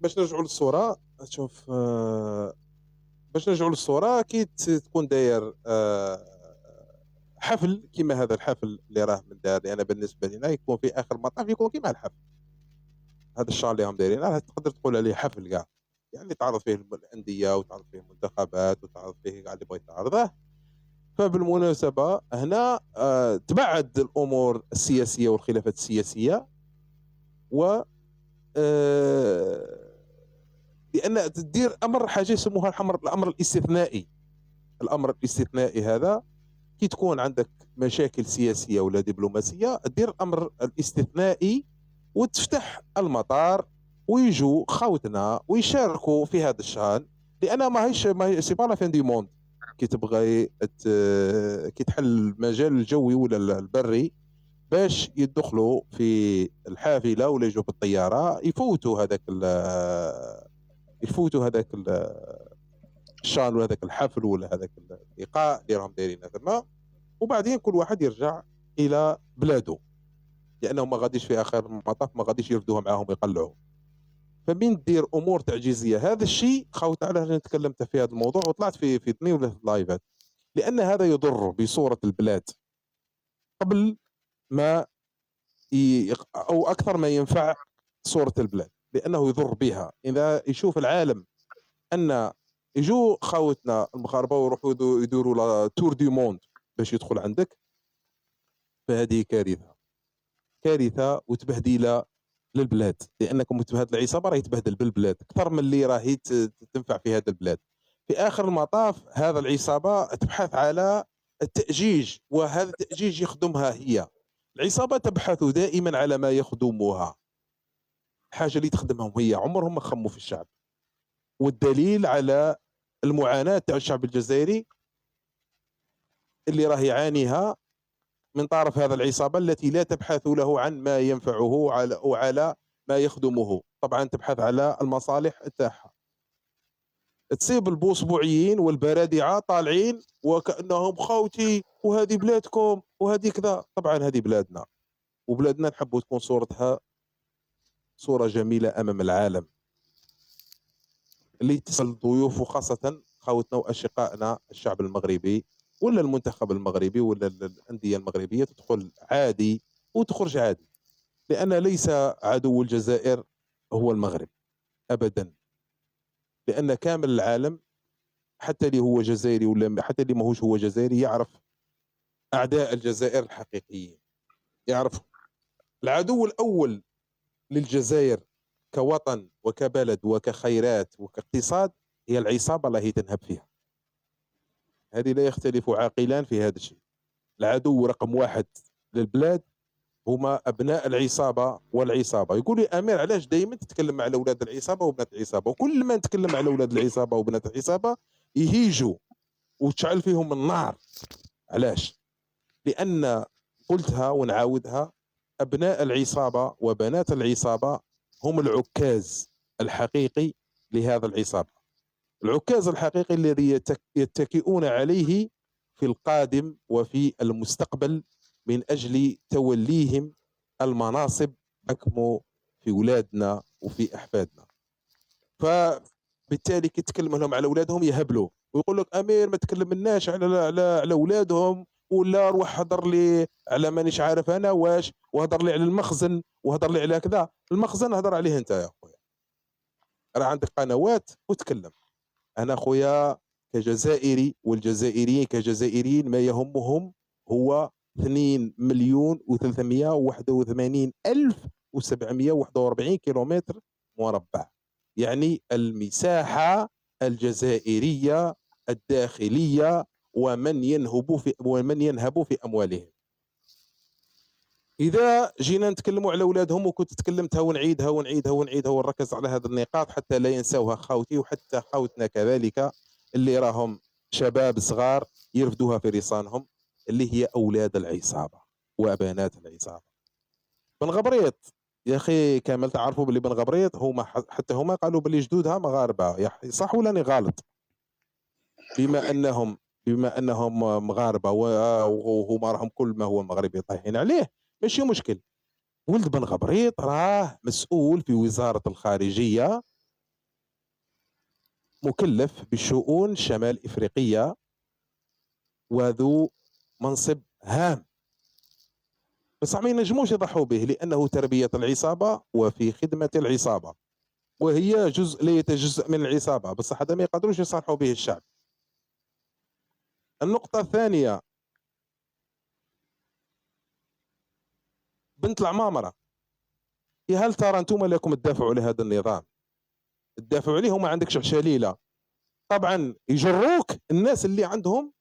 باش نرجعوا للصوره. شوف، باش نرجعوا للصوره كي تكون داير حفل كيما هذا الحفل اللي راه من دار. انا بالنسبه لنا يكون في اخر المطاف يكون كيما الحفل. هذا الشهر اللي هم دايرين راه تقدر تقول عليه حفل كاع، يعني تعرض فيه الانديه وتعرض فيه المنتخبات وتعرض فيه كاع اللي بغيت تعرضه. فبالمناسبه هنا تبعد الامور السياسيه والخلافات السياسيه، و لان تدير امر حاجه يسموها الامر الاستثنائي. الامر الاستثنائي هذا كي تكون عندك مشاكل سياسيه ولا دبلوماسيه، دير الامر الاستثنائي وتفتح المطار ويجوا خوتنا ويشاركوا في هذا الشان. لان ما هي سي با لا فين دي موند. كي تبغي كي تحل المجال الجوي ولا البري باش يدخلوا في الحافله ولا يجوا بالطياره، يفوتوا هذاك الشان ولا هذاك الحفل ولا هذاك اللقاء اللي راهم دايرينه ثم، وبعدين كل واحد يرجع الى بلاده، لانهم ما غاديش في اخر المطاف ما غاديش يردوها معاهم يقلعوا. فمن دير امور تعجيزيه هذا الشيء خاوت على انا تكلمت في هذا الموضوع وطلعت في اثنين ولا لايفات، لان هذا يضر بصوره البلاد قبل ما او اكثر ما ينفع صوره البلاد، لانه يضر بها. اذا يشوف العالم ان يجوا خاوتنا المغاربه ويروحوا يدوروا لا تور دي موند باش يدخل عندك، فهذه كارثه، كارثه وتبهديله للبلاد. لانكم هذه العصابه راهي تبهدل بالبلاد اكثر من اللي راهي تنفع في هذا البلاد. في اخر المطاف هذا العصابه تبحث على التاجيج، وهذا التاجيج يخدمها هي. العصابه تبحث دائما على ما يخدمها، الحاجه اللي تخدمهم هي. عمرهم ما خموا في الشعب، والدليل على المعاناه تاع الشعب الجزائري اللي راه يعانيها من طرف هذا العصابة التي لا تبحث له عن ما ينفعه وعلى ما يخدمه. طبعا تبحث على المصالح تاعها. تصيب البوصبوعيين والبرادعة طالعين وكأنهم خوتي وهذه بلادكم وهذه كذا. طبعا هذه بلادنا، وبلادنا نحب تكون صورتها صورة جميلة أمام العالم، اللي تسأل الضيوف وخاصة خوتنا وأشقائنا الشعب المغربي ولا المنتخب المغربي ولا الأندية المغربية تدخل عادي وتخرج عادي، لأن ليس عدو الجزائر هو المغرب أبدا. لأن كامل العالم حتى اللي هو جزائري ولا حتى اللي ماهوش هو جزائري يعرف أعداء الجزائر الحقيقيين، يعرف العدو الأول للجزائر كوطن وكبلد وكخيرات وكاقتصاد هي العصابة التي تنهب فيها. هذه لا يختلف عاقلان في هذا الشيء. العدو رقم واحد للبلاد هما ابناء العصابه والعصابه. يقول لي امير علاش دائما تتكلم على اولاد العصابه وبنات العصابه؟ وكل ما نتكلم على اولاد العصابه وبنات العصابه يهيجوا وتشعل فيهم النار. علاش؟ لان قلتها ونعاودها، ابناء العصابه وبنات العصابه هم العكاز الحقيقي لهذا العصابه، العكاز الحقيقي الذي يتكئون عليه في القادم وفي المستقبل من أجل توليهم المناصب أكمو في أولادنا وفي أحفادنا. فبالتالي كي تكلم لهم على أولادهم يهبلوا ويقول لك أمير ما تكلمناش على أولادهم، ولا روح حضر لي على مانيش عارف أنا واش، وهضر لي على المخزن وهضر لي على كذا. المخزن هضر عليه أنت يا أخويا، راه عندك قنوات وتكلم. أنا أخويا كجزائري والجزائريين كجزائريين ما يهمهم هو 2,381,741 كيلومتر مربع، يعني المساحة الجزائرية الداخلية ومن ينهب في أموالهم. إذا جينا نتكلموا على أولادهم، وكنت تكلمتها ونعيدها ونعيدها ونعيدها ونركز على هذه النقاط حتى لا ينسوها خاوتي وحتى خاوتنا كذلك اللي راهم شباب صغار يرفدوها في رصانهم، اللي هي أولاد العصابة وبنات العصابة. بن غبريط يا أخي كامل تعرفوا باللي بن غبريط هما حتى هما قالوا باللي جدودها مغاربة، صح ولا أنا غلط؟ بما أنهم مغاربة وهما راهم كل ما هو مغربي طايحين عليه، ماشي مشكل. ولد بن غبريط راه مسؤول في وزارة الخارجية مكلف بالشؤون الشمال إفريقية وذو منصب هام، بصح ما ينجموش يضحوا به لأنه تربية العصابة وفي خدمة العصابة، وهي جزء لا يتجزأ من العصابة، بصح هذا ما يقدروش يصالحوا به الشعب. النقطة الثانية، بنت العمامرة، هل ترى انتم لكم تدافعوا على هذا النظام، تدافعوا عليه وما عندكش عشاليلة؟ طبعا يجروك الناس اللي عندهم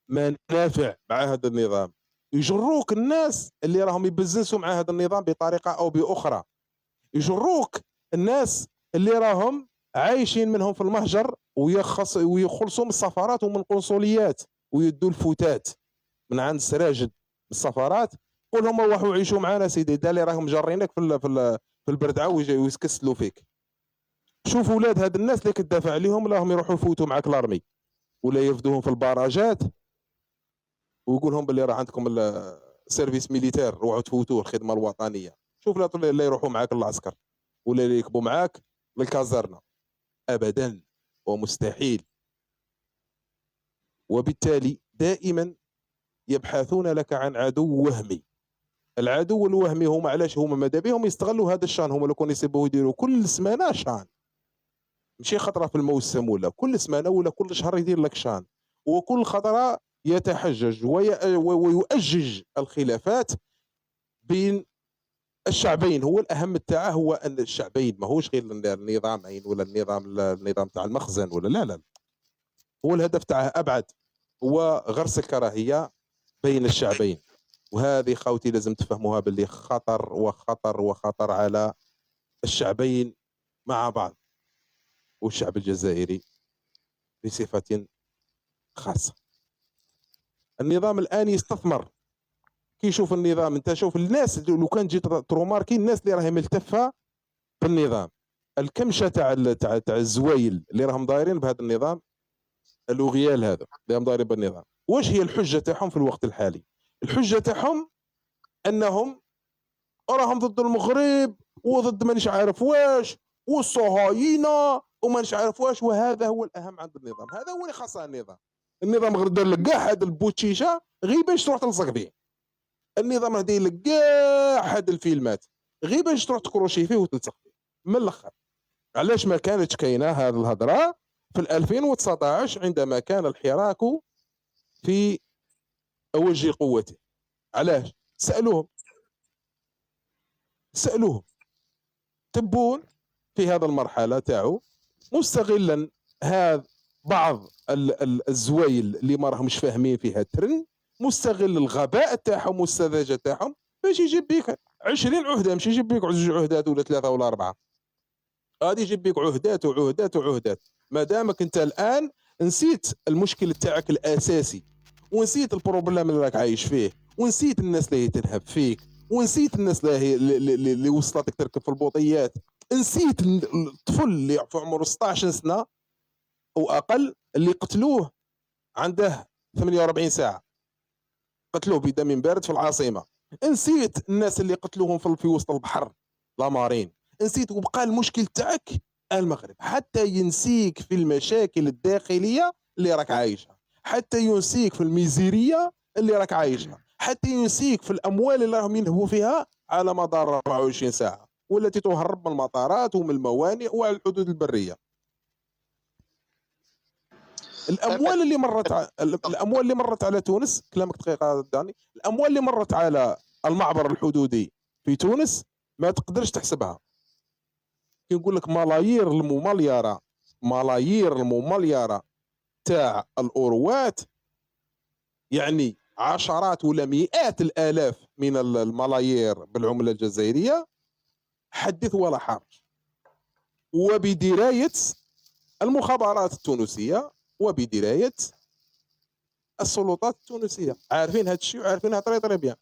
منافع مع هذا النظام، يجروك الناس اللي راهم يبزنسوا مع هذا النظام بطريقة أو بأخرى، يجروك الناس اللي راهم عايشين منهم في المهجر ويخلصوا من السفارات ومن القنصليات ويدوا الفتات من عند السراجد السفارات، قول لهم روحوا عيشوا معنا سيدي، دا اللي راهم جارينك في البردعه ويسكسلوا فيك. شوف ولاد هاد الناس اللي كتدافع عليهم راهم يروحوا يفوتوا معك لارمي ولا يرفدوهم في الباراجات ويقول لهم باللي راه عندكم السيرفيس ميليتير روحوا تفوتوه الخدمه الوطنيه. شوف لا يروحوا معك للعسكر ولا يركبوا معاك للكازرنه، ابدا ومستحيل. وبالتالي دائما يبحثون لك عن عدو وهمي. العدو الوهمي هما علاش هما ماذا بهم يستغلوا هذا الشان، هما لو كانوا يسيبوه يديروا كل سمانه شان، ماشي خطره في الموسم ولا كل سمانه ولا كل شهر يدير لك شان، وكل خطره يتحجج ويؤجج الخلافات بين الشعبين. هو الاهم تاعه هو ان الشعبين، ماهوش غير النظامين ولا النظام تاع المخزن ولا لا، هو الهدف تاعه ابعد، هو غرس الكراهيه بين الشعبين. وهذه خوتي لازم تفهموها باللي خطر وخطر وخطر على الشعبين مع بعض، والشعب الجزائري بصفة خاصة. النظام الآن يستثمر، كي يشوف النظام، انت شوف الناس لو كان جيت تروماركي الناس اللي راهي ملتفة بالنظام، الكمشة تاع الزوايل اللي راهم دايرين بهذا النظام، اللوغيال هذا اللي راهم دايرين بالنظام، واش هي الحجة تاعهم في الوقت الحالي؟ الحجة تاعهم انهم راهم ضد المغرب وضد مانيش عارف واش والصهاينه ومانيش عارف واش، وهذا هو الاهم عند النظام، هذا هو اللي خاصه النظام غير دار لك كاع هذا البوتشيشه غير باش تروح تلصق فيه. النظام هذا لك كاع هاد الفيلمات غير باش تروح تكروشي فيه وتلصق فيه. من الاخر علاش ما كانتش كاينه هذه الهضره في 2019 عندما كان الحراك في اوج قوته؟ علاش؟ سالوهم تبون في هذا المرحله تاعو مستغلا هذا بعض الزوايل اللي ما راهمش فاهمين فيها الترن، مستغل الغباء تاعهم والسذاجه تاعهم باش يجيب بيك 20 عهده، مش يجيب بيك 2 عهدات ولا 3 ولا 4، غادي يجيب بيك عهدات وعهدات وعهدات. ما دامك انت الان نسيت المشكل تاعك الاساسي، ونسيت البروبليم اللي راك عايش فيه، ونسيت الناس اللي تنهب فيك، ونسيت الناس اللي وصلتك تركب في البوطيات، نسيت الطفل اللي في عمره 16 سنه واقل اللي قتلوه عنده 48 ساعه، قتلوه بدم بارد في العاصمه، نسيت الناس اللي قتلوهم في وسط البحر لامارين، نسيت، وبقى المشكل تاعك المغرب، حتى ينسيك في المشاكل الداخليه اللي راك عايشها، حتى ينسيك في الميزيريه اللي راك عايشها، حتى ينسيك في الاموال اللي راهم ينهبوا فيها على مدار 24 ساعه والتي تهرب من المطارات ومن الموانئ وعلى الحدود البريه. الاموال اللي مرت على تونس، كلامك دقيقه داني، الاموال اللي مرت على المعبر الحدودي في تونس ما تقدرش تحسبها، كي نقول لك ملايير الممليره تاع الاوروات، يعني عشرات ولا مئات الالاف من الملايير بالعمله الجزائريه، حدث ولا حرج. وبدرايه المخابرات التونسيه وبدرايه السلطات التونسيه عارفين هذا الشيء وعارفينها طري بيان،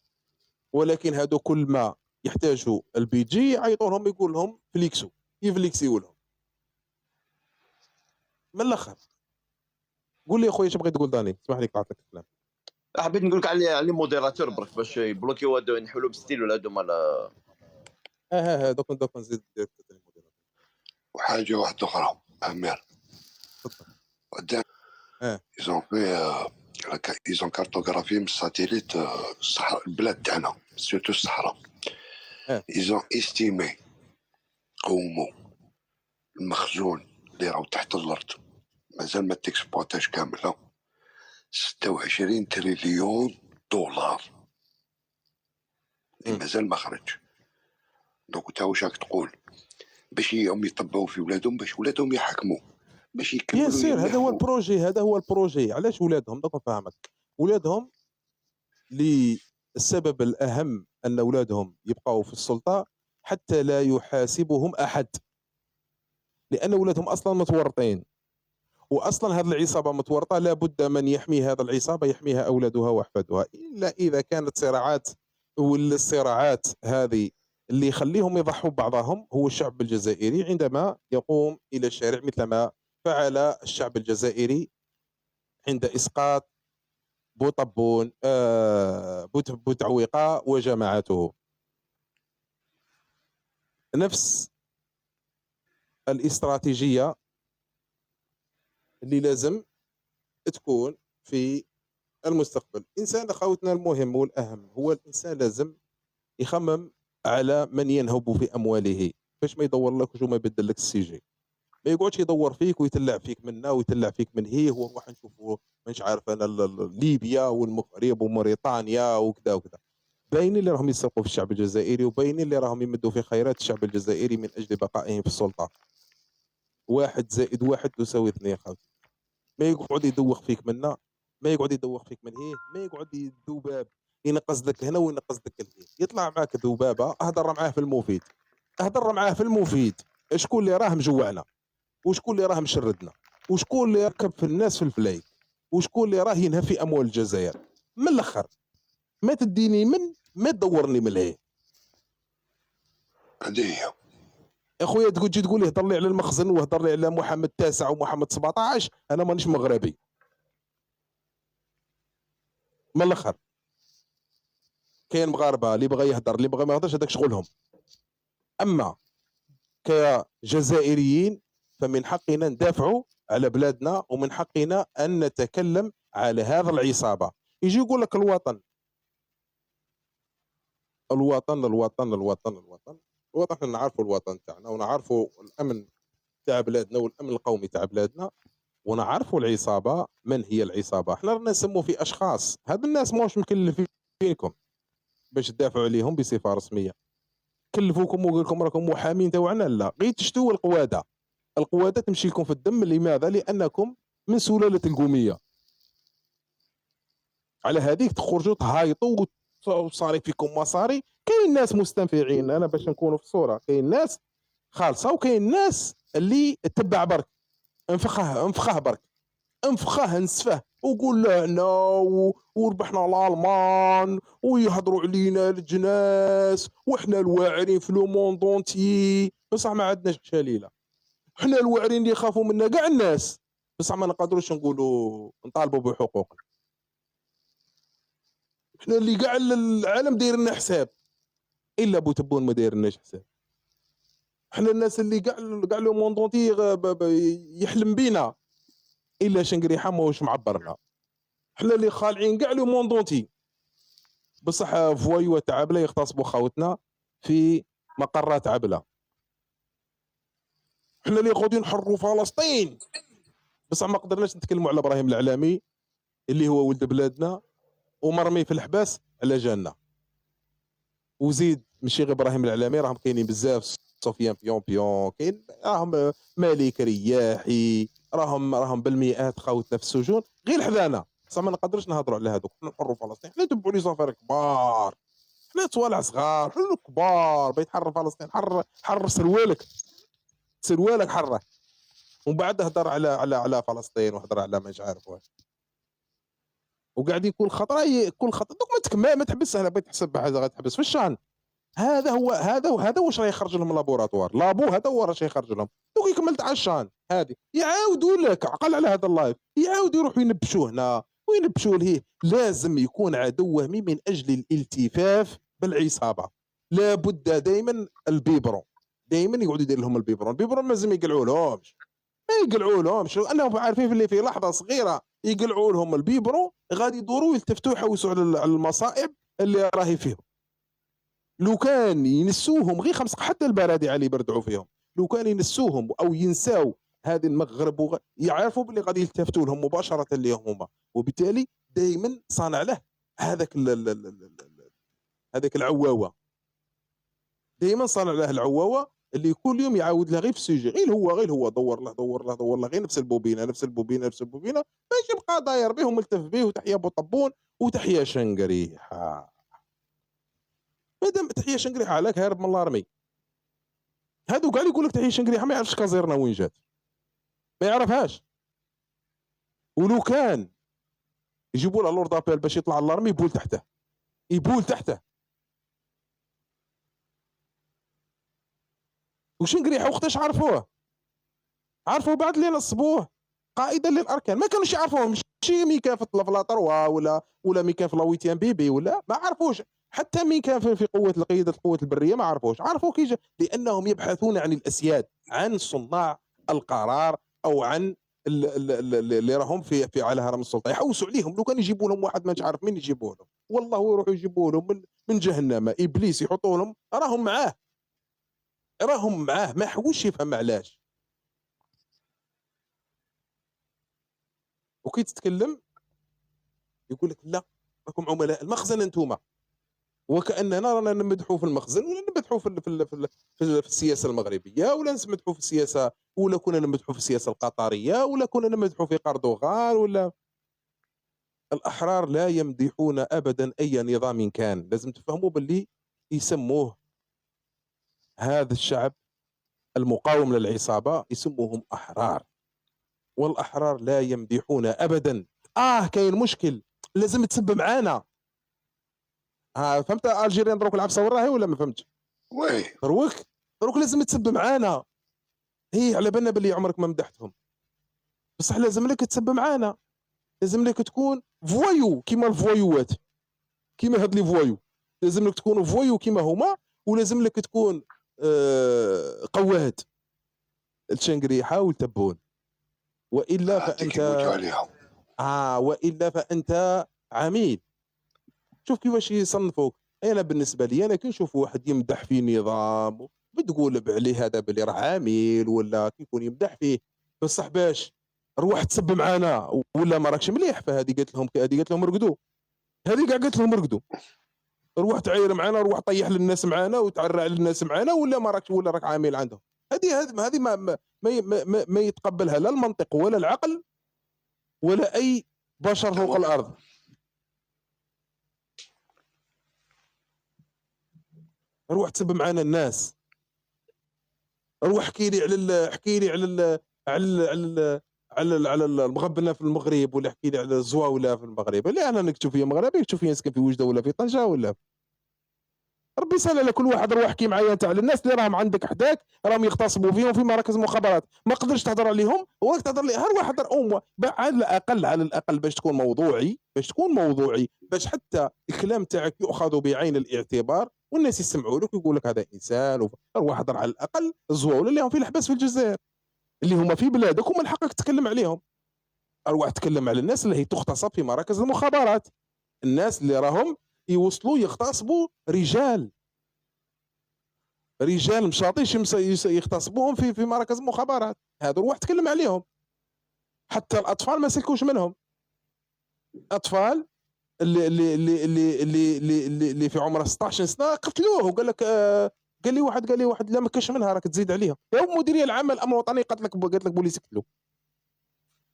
ولكن هادو كل ما يحتاجوا البيجي يعيطوا لهم يقول لهم فليكسوا يفليكسيو لهم. من الاخر قول لي اخويا اش بغيت تقول داني؟ اسمح لي قطعت لك الكلام. حبيت نقول لك على موديراتور برك باش يبلوكيو هادو ينحلوا بستيل ولا هادو مال دوك نزيد وحاجه واحده اخرى امير، اه ils ont fait ils ont cartographié من الساتيليت الصحراء البلاد تاعنا سيرتو الصحراء. اه ils ont estimé قوموا المخزون اللي راهو تحت الارض مازال ما تكسبوتاش كامله 26 تريليون دولار اللي مم. مازال ما خرج. دونك تا واش راك تقول باش يوم يطبعوا في ولادهم باش ولادهم يحكموا باش بيان يكملوا سير، هذا هو يلهوا. البروجي، هذا هو البروجي. علاش ولادهم؟ دوك نفهمك. ولادهم للسبب الاهم ان اولادهم يبقوا في السلطه حتى لا يحاسبهم احد، لان اولادهم اصلا متورطين، واصلا هذه العصابه متورطه، لابد من يحمي هذا العصابه، يحميها اولادها واحفادها، الا اذا كانت صراعات، والصراعات هذه اللي يخليهم يضحوا بعضهم هو الشعب الجزائري عندما يقوم الى الشارع مثل ما فعل الشعب الجزائري عند اسقاط بوطبون بوتعويقه وجماعته. نفس الاستراتيجيه اللي لازم تكون في المستقبل. الانسان اخوتنا المهم والاهم هو الانسان لازم يخمم على من ينهب في امواله، فاش ما يدور لك وما يبدل لك السي جي، ما يقعدش يدور فيك ويتلع فيك منا ويتلع فيك من هيه ونروح نشوفوا مش عارف انا ليبيا والمغرب وموريتانيا وكذا وكذا. باين اللي راهم يسرقوا في الشعب الجزائري، وباين اللي راهم يمدوا في خيرات الشعب الجزائري من اجل بقائهم في السلطه. 1+1=2 خاوتي. ما يقعد يدوخ فيك منا، ما يقعد يدوخ فيك من هيه، ما يقعد الذباب ينقص لك هنا وينقص لك هنا. يطلع معاك ذبابه، اهدر معاه في المفيد، اهدر معاه في المفيد. شكون اللي راه مجوعنا، وشكون اللي راه مشردنا، وشكون اللي يركب في الناس في الفلايك، وشكون اللي راه ينهى في اموال الجزائر. من الاخر ما تديني من، ما تدورني من الهيه. هذه هي اخويا تقول تجي تقول لي هضر لي على المخزن وهضر لي على محمد التاسع ومحمد 17، انا مانيش مغربي. من الاخر كاين مغاربه اللي بغى يهضر، اللي بغى ما يهضرش، هذاك شغلهم. اما كجزائريين فمن حقنا ندافعوا على بلادنا، ومن حقنا ان نتكلم على هذا العصابه. يجي يقول لك الوطن الوطن الوطن الوطن الوطن الوطن. احنا نعرفوا الوطن تاعنا، ونعرفوا الامن تاع بلادنا والامن القومي تاع بلادنا، ونعرفوا العصابه من هي العصابه. احنا رانا نسموا في اشخاص، هاد الناس ماهوش مكلفينكم باش تدافعوا عليهم بصفه رسميه. كلفوكم وقال لكم راكم محامين تاعنا؟ لا، غير تشتوا القواده. القواده تمشي لكم في الدم. لماذا؟ لانكم من سلاله القوميه. على هذيك تخرجوا تهايطوا وصاري فيكم مصاري. كاين ناس مستنفعين، انا باش نكونوا في الصوره، كاين ناس خالصه وكاين ناس اللي تبع برك. انفخه برك، انفخه نسفه وقول له هنا وربحنا الالمان ويهضروا علينا الجناس وحنا الواعرين في لو موند اونتي. بصح ما عندناش شليله. حنا الواعرين اللي يخافوا منا كاع الناس، بصح ما نقدروش نقولوا نطالبوا بحقوقنا. حنا اللي كاع العالم داير لنا حساب، الا بوتبون ما داير لناش حساب. حنا الناس اللي كاع لو موند اونتي يحلم بينا، الا شنقريحه ماهوش معبرنا. حنا اللي خالعين كاع لو موند اونتي، بصح فوايو تاع عبله يغتصبوا خاوتنا في مقرات عبله. حنا اللي غادي نحرروا فلسطين، بصح ما قدرناش نتكلموا على ابراهيم العلامي اللي هو ولد بلادنا ومرمي في الحباس على جالنا. وزيد ماشي غير ابراهيم العلامي، راهم كاينين بزاف، سفيان بيون كاين، راهم مالك رياحي، راهم بالمئات خاوتنا في السجون غير حذانا. بصح ما نقدرش نهضروا على هذوك. حنا نحرروا فلسطين، حنا ندبوا لي صفار كبار، حنا توالع صغار، حنا كبار. بغيت تحرر فلسطين، حرر سروالك حره، ومن بعد هضر على فلسطين وهضر على مش عارف واش. وقاعدين كل خطره دوك ما تحبس. انا بغيت تحسب بحاجه غتحبس في الشان. هذا واش راه يخرج لهم لابوراتوار لابو، هذا هو راه يخرج لهم. دوك كملت على الشان هذه يعاودوا لك عقل على هذا اللايف، يعاودوا يروحوا ينبشوه هنا وينبشوا لهيه. لازم يكون عدو وهمي من اجل الالتفاف بالعصابه. لابد دائما البيبرون، دائما يقعدوا يدير لهم البيبرون لازم يقلعوا لهمش. ما يقلعوا لهمش، انهم عارفين اللي في لحظه صغيره يقلعوا لهم البيبرو غادي يدوروا يلتفتوا يحوسوا على المصائب اللي راهي فيهم. لو كان ينسوهم غير 5 حتى البرادعه اللي يبردعوا فيهم، لو كان ينسوهم او ينساو هذه المغرب يعرفوا باللي غادي يلتفتوا لهم مباشره اللي هما، وبالتالي دائما صانع له هذاك هذاك العواوه، دائما صانع له العواوه اللي كل يوم يعاود له غير في السوجي، غير هو دور له غير نفس البوبينه باش يبقى داير به وملتف به. وتحيه بوطبون وتحيه شنقريحه. مادام تحيه شنقريحه عليك هارب من الارمي، هادو كاع اللي يقول لك تحيه شنقريحه ما يعرفش كازيرنا وين جات، ما يعرفهاش. ولو كان يجيبوا له لورد ابيل باش يطلع الارمي يبول تحته. وشنقريحه وقتاش عرفوه بعد اللي نصبوه قائدا للاركان، ما كانوش يعرفوه، ماشي مين كان في الطروا ولا مين كان في لاويتيان بيبي ولا ما عرفوش، حتى مين كان في قوه قياده القوات البريه ما عرفوش. عرفوا كي لانهم يبحثون عن الاسياد، عن صناع القرار او عن اللي راهم في على هرم السلطه، يحوسوا عليهم. لو كان يجيبوا لهم واحد ما عارف مين يجيبوا لهم، والله يروحوا يجيبوا لهم من جهنم ابليس يحطوا لهم، راهم معاه ما حوش يفهم علاش. وكي تتكلم يقول لك لا راكم عملاء المخزن انتوما، وكاننا رانا نمدحوا في المخزن ولا نمدحوا في السياسه المغربيه، ولا نمدحوا في السياسه، ولا كنا نمدحوا في السياسه القطريه، ولا كنا نمدحوا في قردوغان. ولا الاحرار لا يمدحون ابدا اي نظام كان. لازم تفهموا باللي يسموه هذا الشعب المقاوم للعصابه يسموهم احرار، والاحرار لا يمدحون ابدا. كاين مشكل لازم تسب معانا. فهمت الجيريان دروك العفسه وين راهي ولا ما فهمتش؟ وي دروك لازم تسب معانا. هي على بالنا باللي عمرك ما مدحتهم، بصح لازم لك تسب معانا، لازم لك تكون فويو كيما الفويوات، كيما هاد لي فويو، لازم لك تكون فويو كيما هما، ولازم لك تكون قواد الشنقريحه والتبون، والا فانت والا فانت عميل. شوف كيفاش يصنفوك. انا بالنسبه لي انا كي نشوف واحد يمدح في نظام بتقول عليه هذا باللي راه عامل، ولا كيكون يمدح فيه بصح باش روح تسب معانا ولا ما راكش مليح، فهذه قالت لهم رقدوا، هذه كاع قالت لهم رقدوا، روح تعاير معانا، روح طيح للناس معانا وتعرع للناس معانا، ولا ما راكش ولا راك عامل عندهم. هذه ما يتقبلها لا المنطق ولا العقل ولا اي بشر فوق الارض. روح تسب معانا الناس، روح احكي لي على المغبنه في المغرب، ولا احكي لي على الزواوله في المغرب. اللي انا نكتب فيها مغربي نكتب فيها نسكن في وجده ولا في طنجه ولا ربي يسهل على كل واحد. روح احكي معايا انت على الناس اللي راهم عندك حداك راهم يغتصبوا فيهم في مراكز مخابرات، ما قدرش تهضر عليهم وراك تهضر لي هر واحد على الاقل باش تكون موضوعي باش حتى الكلام تاعك يؤخذ بعين الاعتبار والناس يسمعوا لك ويقول لك هذا انسان. روح هضر على الاقل الزواول اللي هم في الحبس في الجزائر اللي هم في بلادك ومن حقك تتكلم عليهم. اروح تكلم على الناس اللي هي تغتصب في مراكز المخابرات، الناس اللي راهم يوصلوا يغتصبوا رجال مشاطيش يغتصبوهم في مراكز المخابرات، هذا روح تكلم عليهم. حتى الاطفال ما سلكوش منهم، اطفال اللي في عمره 16 سنه قتلوه، وقال لك قال لي واحد لا ما كاش منها راك تزيد عليها. يا المديريه العامه الامن الوطني قالت لك بوليس يقتلوا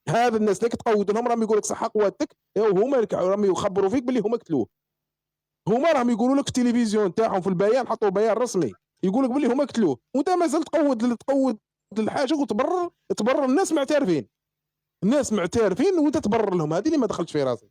هذا الناس اللي تقود لهم، راهم يقول لك صح قواتك، هما راهم يخبروا فيك باللي هما قتلوه. هما راهم يقولوا لك في التلفزيون تاعهم في البيان، حطوا بيان رسمي يقول لك باللي هما قتلوه، وانت مازال تقود الحاجه وتبرر الناس معترفين وانت تبرر لهم. هذه اللي ما دخلتش في راسي.